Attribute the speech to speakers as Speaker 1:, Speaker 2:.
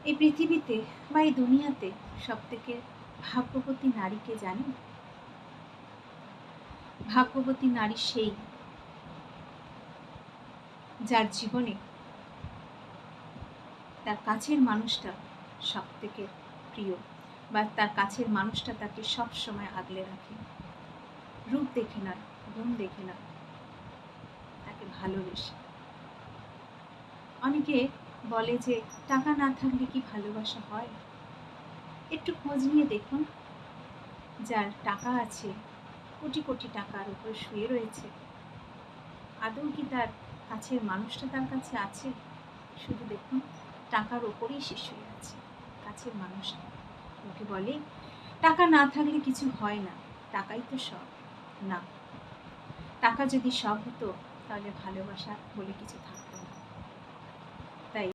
Speaker 1: এই পৃথিবীতে বা এই দুনিয়াতে সবথেকে ভাগ্যবতী নারীকে জানেন? ভাগ্যবতী নারী সেই, যার জীবনে তার কাছের মানুষটা সবথেকে প্রিয়, বা তার কাছের মানুষটা তাকে সব সময় আগলে রাখে। রূপ দেখে নয়, গুণ দেখে নয়, তাকে ভালোবেসে। অনেকে বলে যে টাকা না থাকলে কি ভালোবাসা হয়? একটু খোঁজ নিয়ে দেখুন, যার টাকা আছে, কোটি কোটি টাকার উপরে শুয়ে রয়েছে, আদৌ কি তার কাছের মানুষটা তার কাছে আছে? শুধু দেখুন, টাকার ওপরেই শেষ হয়ে আছে কাছের মানুষটা। লোকে বলে টাকা না থাকলে কিছু হয় না, টাকাই তো সব। না, টাকা যদি সব হতো তাহলে ভালোবাসা বলে কিছু থাকতো না। তাই